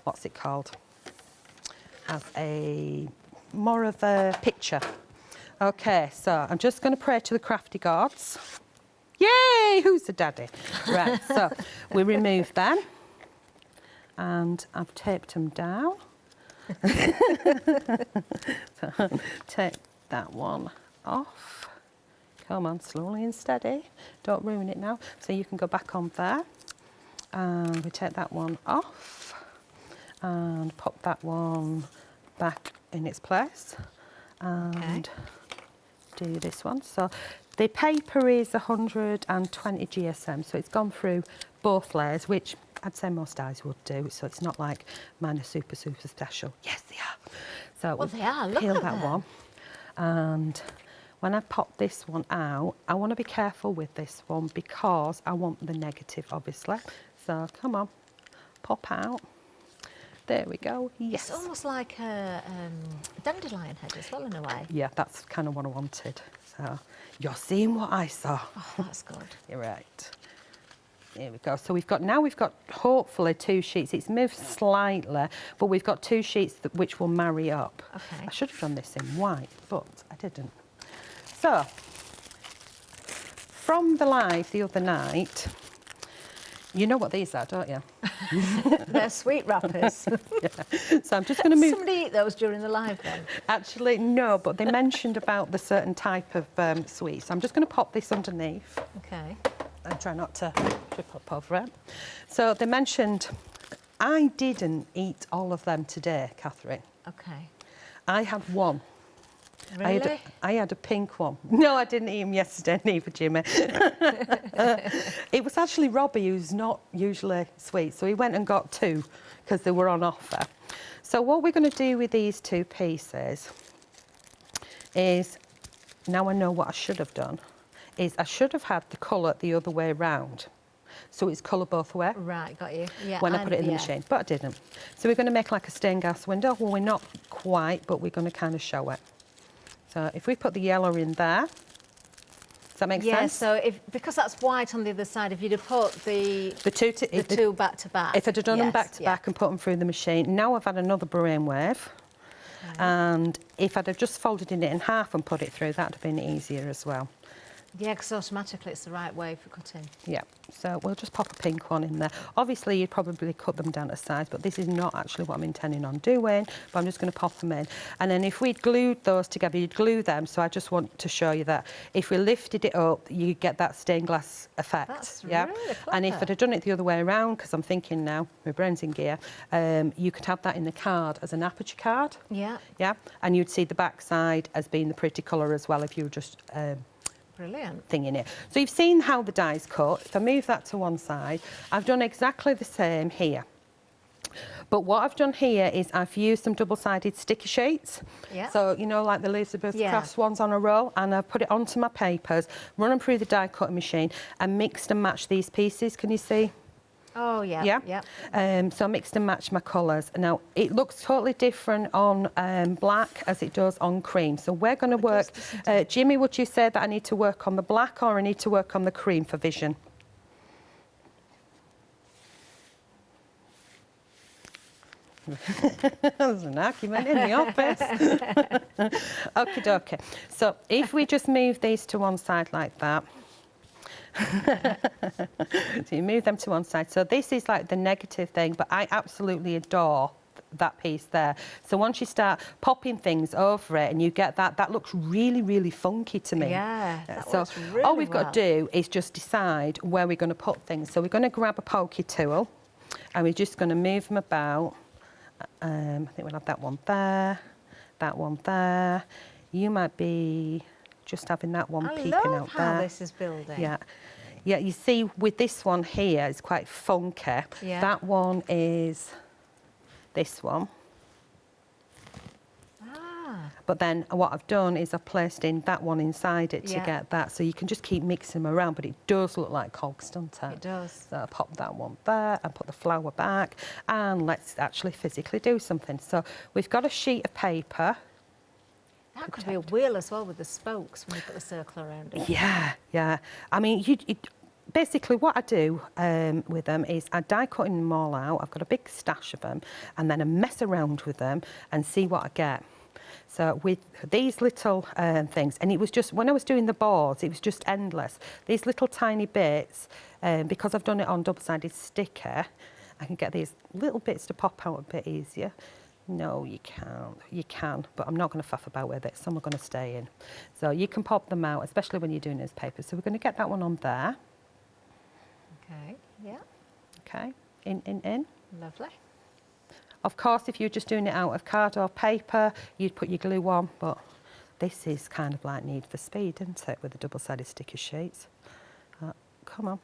what's it called? As more of a picture. Okay, so I'm just going to pray to the crafty gods. Yay, who's the daddy? Right, so we remove them, and I've taped them down. So take that one off. Come on, slowly and steady. Don't ruin it now. So you can go back on there. And we take that one off. And pop that one back in its place. And do this one. So the paper is 120 GSM. So it's gone through both layers, which I'd say most dies would do. So it's not like mine are super, super special. Yes, they are. So well, they are. Look peel at that one. And when I pop this one out, I want to be careful with this one because I want the negative, obviously. So come on, pop out. There we go. Yes. It's almost like a dandelion head as well in a way. Yeah, that's kind of what I wanted. So you're seeing what I saw. Oh, that's good. You're right. Here we go. So we've got hopefully 2 sheets. It's moved slightly, but we've got 2 sheets which will marry up. Okay. I should have done this in white, but I didn't. So from the live the other night, you know what these are, don't you? They're sweet wrappers. Yeah. So I'm just going to move. Somebody eat those during the live then? Actually, no, but they mentioned about the certain type of sweets. So I'm just going to pop this underneath. Okay. And try not to trip up over it. So they mentioned, I didn't eat all of them today, Catherine. Okay. I had one. Really? I had a pink one. No, I didn't eat them yesterday, neither, Jimmy. It was actually Robbie, who's not usually sweet, so he went and got 2 because they were on offer. So what we're going to do with these 2 pieces is, now I know what I should have done, is I should have had the colour the other way round. So it's colour both ways. Right, got you. Yeah. When I put it in the machine, but I didn't. So we're going to make like a stained glass window. Well, we're not quite, but we're going to kind of show it. So if we put the yellow in there, does that make sense? Yeah, so because that's white on the other side, if you'd have put the 2 back to back. If I'd have done them back to back and put them through the machine, now I've had another brainwave. Okay. And if I'd have just folded it in half and put it through, that'd have been easier as well. Yeah, because automatically it's the right way for cutting. Yeah, so we'll just pop a pink one in there. Obviously, you'd probably cut them down to size, but this is not actually what I'm intending on doing, but I'm just going to pop them in. And then if we'd glued those together, you'd glue them, so I just want to show you that if we lifted it up, you get that stained glass effect. That's yeah? really clever. And if I'd have done it the other way around, because I'm thinking now, my brain's in gear, you could have that in the card as an aperture card. Yeah. Yeah, and you'd see the back side as being the pretty colour as well if you were just... Brilliant. thing in it. So you've seen how the die's cut. If I move that to one side, I've done exactly the same here. But what I've done here is I've used some double-sided sticky sheets. Yeah. So, you know, like the Elizabeth Crafts ones on a roll, and I've put it onto my papers, run them through the die cutting machine, and mixed and matched these pieces. Can you see? Oh, yeah. Yeah? Yeah. So I mixed and matched my colours. Now, it looks totally different on black as it does on cream. So we're going to work... Jimmy, would you say that I need to work on the black or I need to work on the cream for vision? There's an argument in the office. Okie dokie. So if we just move these to one side like that... So you move them to one side. So this is like the negative thing, but I absolutely adore that piece there. So once you start popping things over it and you get that, that looks really, really funky to me. Yeah, that so works really all we've got to do is just decide where we're going to put things. So we're going to grab a pokey tool and we're just going to move them about. I think we'll have that one there, that one there. You might be just having that one peeping out there. I love how this is building. Yeah. Yeah, you see with this one here, it's quite funky. Yeah. That one is this one. Ah. But then what I've done is I've placed in that one inside it to get that. So you can just keep mixing them around, but it does look like cogs, doesn't it? It does. So I'll pop that one there and put the flower back. And let's actually physically do something. So we've got a sheet of paper. That could be a wheel as well with the spokes when you put the circle around it. Yeah, yeah. I mean, basically what I do with them is I die cutting them all out. I've got a big stash of them and then I mess around with them and see what I get. So with these little things, and it was just, when I was doing the boards, it was just endless. These little tiny bits, because I've done it on double-sided sticker, I can get these little bits to pop out a bit easier. No, you can't. You can, but I'm not going to faff about with it. Some are going to stay in. So you can pop them out, especially when you're doing newspapers. So we're going to get that one on there. Okay, yeah. Okay, in. Lovely. Of course, if you're just doing it out of card or paper, you'd put your glue on, but this is kind of like Need for Speed, isn't it, with the double-sided sticker sheets. Come on.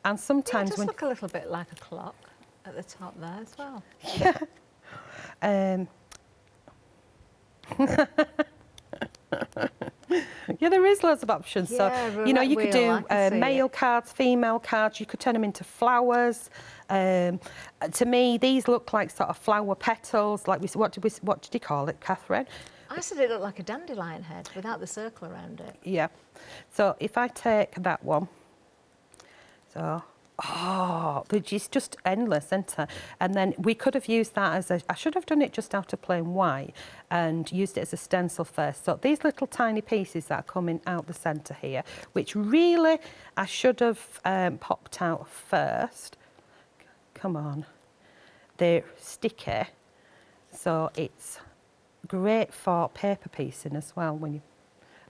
And sometimes it does look a little bit like a clock at the top there as well. Yeah. Yeah, Yeah, there is loads of options. Yeah, so, you know, you could do male it. cards, female cards. You could turn them into flowers. To me, these look like sort of flower petals. Like what did you call it, Catherine? I said it looked like a dandelion head without the circle around it. Yeah. So if I take that one, so. Oh, which is just endless, isn't it? And then we could have used that as I should have done it just out of plain white and used it as a stencil first. So these little tiny pieces that are coming out the centre here, which really I should have popped out first. Come on. They're sticky, so it's great for paper piecing as well when you.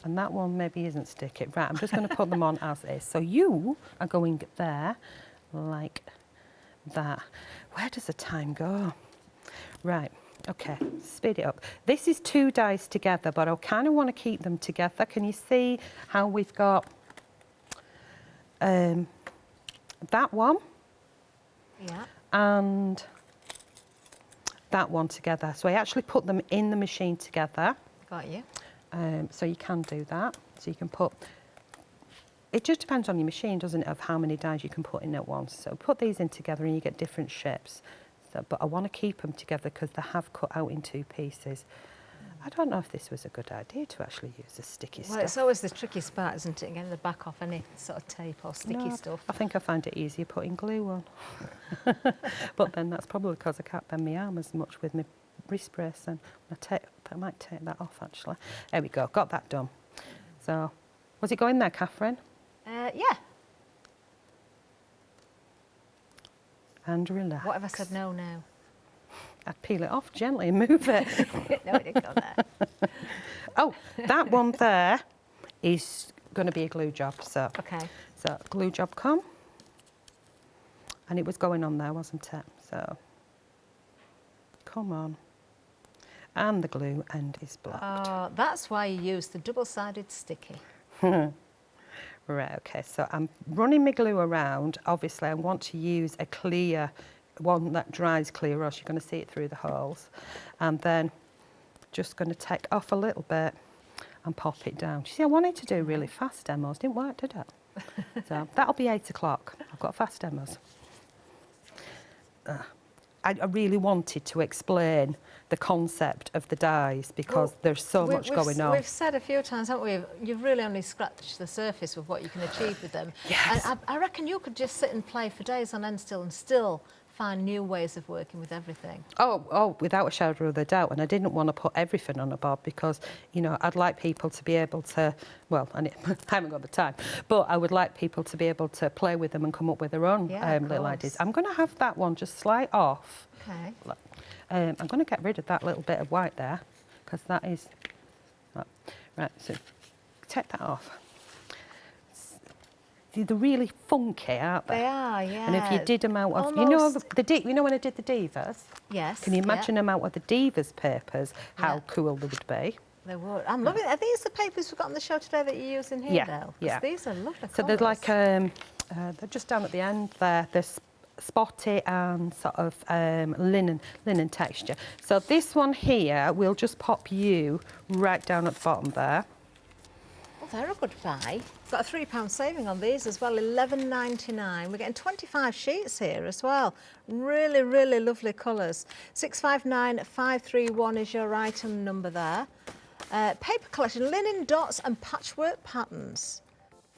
And that one maybe isn't sticky. Right, I'm just going to put them on as is. So you are going there like that. Where does the time go? Right, okay, speed it up. This is 2 dies together, but I kind of want to keep them together. Can you see how we've got that one? Yeah. And that one together. So I actually put them in the machine together. Got you. So you can do that. So you can put, it just depends on your machine, doesn't it, of how many dies you can put in at once. So put these in together and you get different shapes. So, but I want to keep them together because they have cut out in 2 pieces. I don't know if this was a good idea to actually use the sticky stuff. Well, it's always the tricky part, isn't it, getting the back off any sort of tape or sticky stuff. I think I find it easier putting glue on. But then that's probably because I can't bend my arm as much with my wrist brace, and I might take that off actually. There we go, got that done. So, was it going there, Catherine? Yeah. And relax. What have I said no now? I'd peel it off gently and move it. No, it didn't go there. Oh, that one there is going to be a glue job. So, Okay. So glue job come, and it was going on there, wasn't it? So, come on. And the glue end is blocked. Oh, that's why you use the double-sided sticky. Right, okay, so I'm running my glue around. Obviously, I want to use a clear, one that dries clear, or else you're going to see it through the holes. And then just going to take off a little bit and pop it down. You see, I wanted to do really fast demos. Didn't work, did it? So that'll be 8 o'clock. I've got fast demos. I really wanted to explain the concept of the dies because there's so much going on. We've said a few times, haven't we? You've really only scratched the surface of what you can achieve with them. Yes. And I reckon you could just sit and play for days on end still find new ways of working with everything. Oh, without a shadow of a doubt. And I didn't want to put everything on a board because, you know, I'd like people to be able to, well, I haven't got the time, but I would like people to be able to play with them and come up with their own little ideas. I'm going to have that one just slide off. Okay. Look. I'm going to get rid of that little bit of white there because that is, right, so take that off. They're really funky, aren't they? They are, yeah. And if you did them out of, Almost. you know when I did the divas? Yes. Can you imagine them out of the divas papers, how cool they would be? They would. I'm loving it. Are these the papers we've got on the show today that you're using here, Del? Yeah. These are lovely So there's like, they're just down at the end there. They're spotty and sort of linen texture. So this one here, we'll just pop you right down at the bottom there. Oh, they're a good buy. Got a £3 saving on these as well, £11.99. We're getting 25 sheets here as well. Really, really lovely colours. 659531 is your item number there. Paper collection, linen dots and patchwork patterns.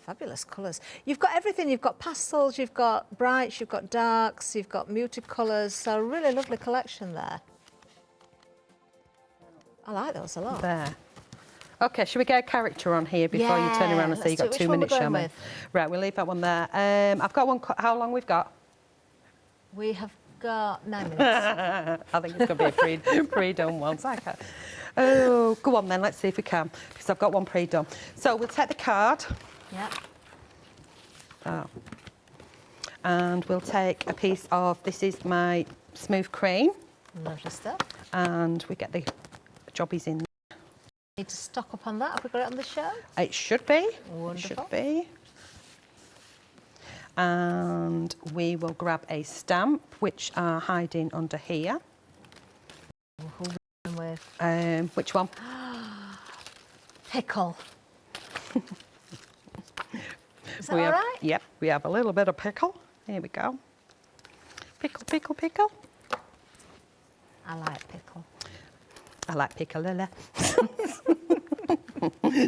Fabulous colours. You've got everything. You've got pastels, you've got brights, you've got darks, you've got muted colours. So really lovely collection there. I like those a lot. There. Okay, should we get a character on here before you turn around and say you've got 2 minutes, Charmain? Right, we'll leave that one there. I've got one, how long we've got? We have got 9 minutes. I think it's going to be a pre-done one. Oh, go on then, let's see if we can, because I've got one pre-done. So we'll take the card. Yep. Oh. And we'll take a piece of, this is my smooth cream. Lovely stuff. And we get the jobbies in. Need to stock up on that. Have we got it on the show? It should be. Wonderful. It should be. And we will grab a stamp, which are hiding under here. Who with? Which one? Pickle. Is that all right? Yep, we have a little bit of pickle. Here we go. Pickle, pickle, pickle. I like pickle. I like Piccolilla.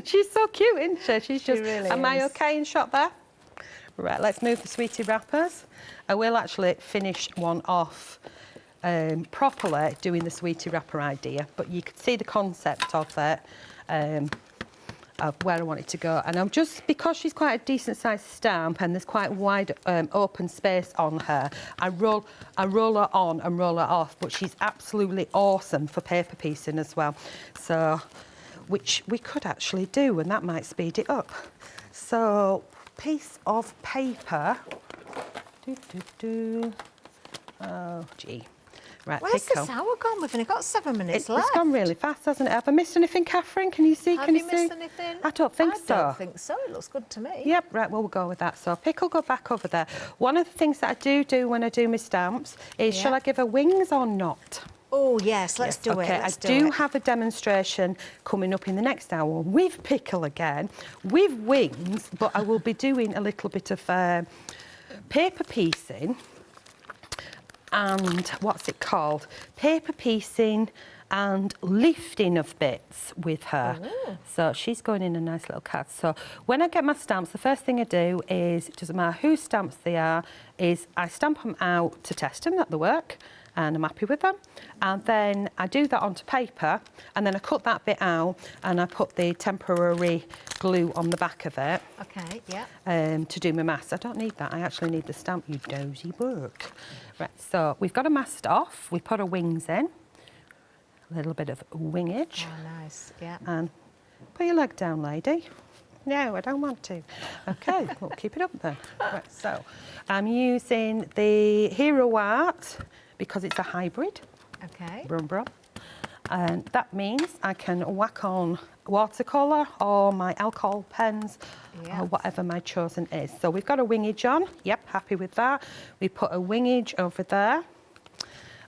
She's so cute, isn't she? She's just, really am I is. okay in shot there? Right, let's move the sweetie wrappers. I will actually finish one off properly doing the sweetie wrapper idea, but you could see the concept of it, of where I want it to go. And I'm just, because she's quite a decent sized stamp and there's quite wide open space on her, I roll her on and roll her off, but she's absolutely awesome for paper piecing as well. So, which we could actually do, and that might speed it up. So, piece of paper. Oh, gee. Right, Where's pickle. this hour gone? We've only got 7 minutes left. It's gone really fast, hasn't it? Have I missed anything, Catherine? Can you see? Have Can you you missed see? anything? I don't think so. I don't think so. It looks good to me. Yep, right, well, we'll go with that. So pickle, go back over there. One of the things that I do when I do my stamps is, shall I give her wings or not? Oh, yes, let's do it. Okay, Let's I do do it. have a demonstration coming up in the next hour with pickle again, with wings, but I will be doing a little bit of paper piecing and what's it called? Paper piecing and lifting of bits with her. Ooh. So she's going in a nice little card. So when I get my stamps, the first thing I do is, it doesn't matter whose stamps they are, is I stamp them out to test them that they work, and I'm happy with them. And then I do that onto paper, and then I cut that bit out and I put the temporary glue on the back of it. Okay, yeah. To do my mask. I don't need that, I actually need the stamp, you dozy work. Right, so we've got a mask off, we put our wings in, a little bit of wingage. Oh, nice, yeah. And put your leg down, lady. No, I don't want to. Okay, we'll keep it up then. Right, so I'm using the Hero Art because it's a hybrid. Okay. Brum brum. And that means I can whack on watercolour or my alcohol pens or whatever my chosen is. So we've got a wingage on. Yep, happy with that. We put a wingage over there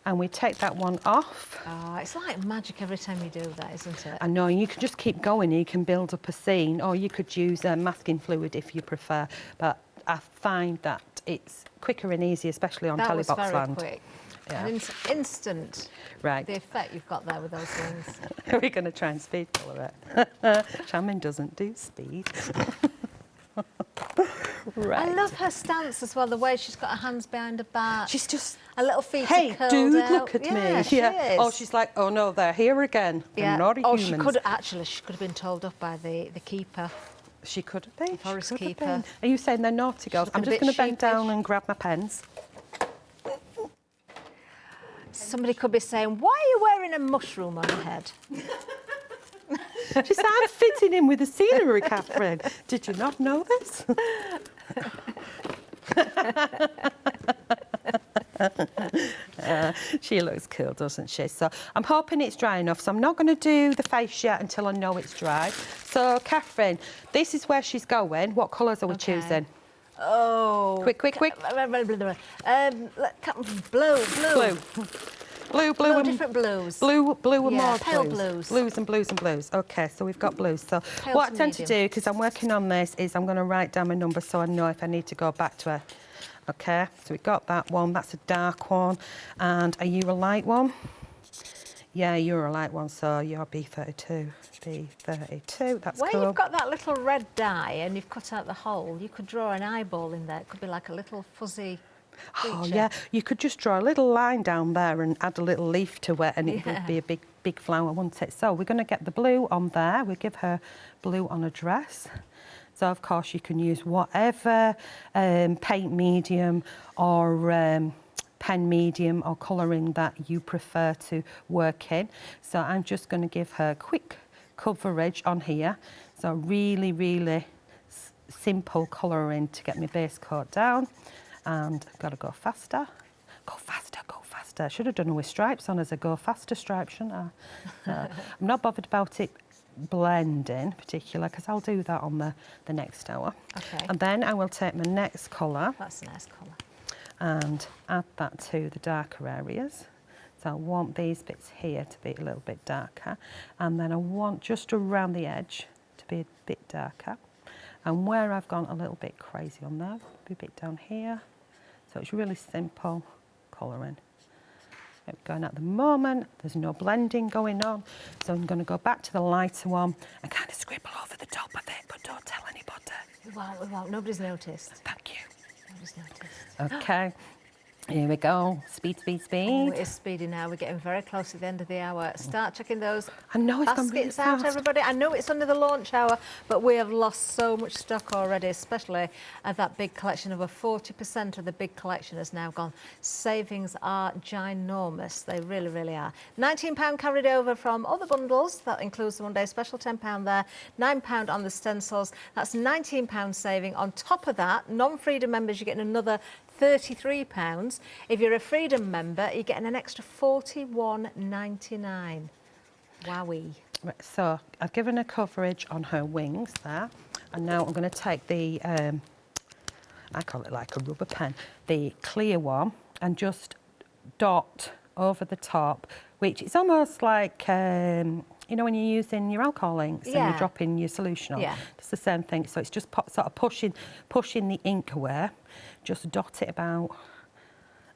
and we take that one off. Oh, it's like magic every time you do that, isn't it? I know, you can just keep going, you can build up a scene, or you could use masking fluid if you prefer, but I find that it's quicker and easier, especially on That was Telebox very Land. quick. Yeah. And instant. Right. The effect you've got there with those wings. We're going to try and speed color it. Charmain doesn't do speed. Right. I love her stance as well, the way she's got her hands behind her back. She's just, her little feet hey, are curled dude, out. look at Yeah, me. she is. Oh, she's like, oh no, they're here again. Yeah. They're naughty Oh, humans. she could have been told off by the keeper. She could have been. Forest she could have keeper. been. Are you saying they're naughty girls? I'm looking a just going bit to bend down sheepish. and grab my pens. Somebody could be saying, why are you wearing a mushroom on your head? She said, I'm fitting in with the scenery, Catherine. Did you not know this? She looks cool, doesn't she? So I'm hoping it's dry enough. So I'm not going to do the face yet until I know it's dry. So, Catherine, this is where she's going. What colours are we choosing? Oh. Quick, quick, quick. Blue. Blue, and different blues. Blue and Yeah, more pale blues. blues. Blues and blues. Okay, so we've got blues. So Pale what to I tend to medium. do, because I'm working on this, is I'm going to write down my number so I know if I need to go back to her. Okay, so we've got that one. That's a dark one. And are you a light one? Yeah, you're a light one, so you're B32. B32, that's Where cool. you've got that little red dye and you've cut out the hole, you could draw an eyeball in there. It could be like a little fuzzy creature. Oh, yeah, you could just draw a little line down there and add a little leaf to it and it would be a big flower, wouldn't it? So we're going to get the blue on there. We'll give her blue on a dress. So, of course, you can use whatever paint medium or pen medium or colouring that you prefer to work in. So I'm just going to give her quick coverage on here. So really, really simple colouring to get my base coat down. And I've got to go faster. Go faster, go faster. I should have done it with stripes on as a go faster stripe, shouldn't I? I'm not bothered about it blending particular because I'll do that on the next hour. Okay. And then I will take my next colour. That's a nice colour. And add that to the darker areas. So I want these bits here to be a little bit darker. And then I want just around the edge to be a bit darker. And where I've gone a little bit crazy on there, a bit down here. So it's really simple colouring. Going at the moment, there's no blending going on, so I'm going to go back to the lighter one and kind of scribble over the top of it, but don't tell anybody. We won't. Nobody's noticed. Thank you. Nobody's noticed. Okay, here we go. Speed, speed, speed. Oh, it is speedy now. We're getting very close at the end of the hour. Start checking those I know it's gone really baskets out, fast. everybody. I know it's under the launch hour, but we have lost so much stock already, especially of that big collection. Over 40% of the big collection has now gone. Savings are ginormous. They really, really are. £19 carried over from other bundles. That includes the one-day special, £10 there, £9 on the stencils. That's £19 saving. On top of that, non-Freedom members, you're getting another £33. If you're a Freedom member, you're getting an extra £41.99. Wowee. Right, so I've given her coverage on her wings there, and now I'm going to take the, I call it like a rubber pen, the clear one, and just dot over the top, which is almost like, you know, when you're using your alcohol inks and you're dropping your solution on. Yeah. It's the same thing. So it's just sort of pushing the ink away. Just dot it about,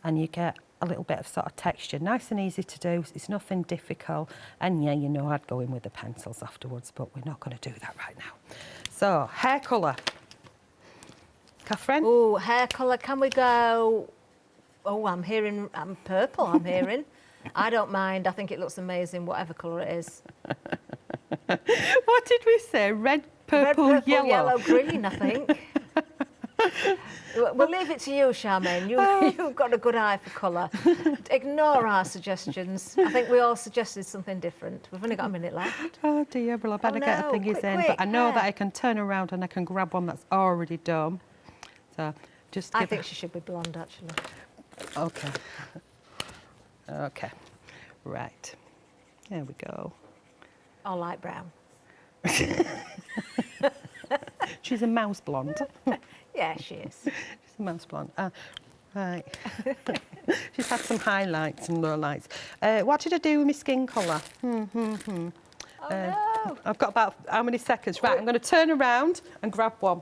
and you get a little bit of sort of texture. Nice and easy to do. It's nothing difficult. And yeah, you know, I'd go in with the pencils afterwards, but we're not going to do that right now. So hair colour. Catherine? Oh, hair colour. Can we go? Oh, I'm hearing purple. I'm hearing. I don't mind. I think it looks amazing, whatever colour it is. What did we say? Red, purple, yellow, green, I think. We'll leave it to you, Charmaine. You've got a good eye for colour. Ignore our suggestions. I think we all suggested something different. We've only got a minute left. Oh dear, well I better get a thingies in. But I know that I can turn around and I can grab one that's already done. So just I think she should be blonde, actually. Okay. Okay. Right. There we go. Or light brown. She's a mouse blonde. Yeah, she is. She's a mouse blonde. Right. She's had some highlights and lowlights. What did I do with my skin colour? Oh, no. I've got about how many seconds? Right, I'm going to turn around and grab one.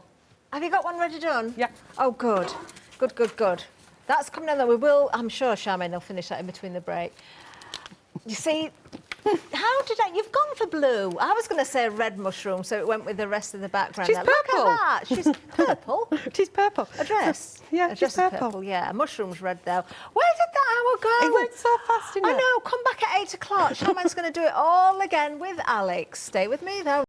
Have you got one ready done? Yeah. Oh, good. Good, good, good. That's coming on there. We will, I'm sure, Charmaine, they'll finish that in between the break. You see, you've gone for blue. I was going to say red mushroom, so it went with the rest of the background. She's there. purple. Look at that. She's purple. She's purple. A dress? Yeah, a she's dress purple. Is purple. Yeah, a mushroom's red, though. Where did that hour go? It went so fast, didn't it? I know. Come back at 8 o'clock. Charmaine's going to do it all again with Alex. Stay with me, though.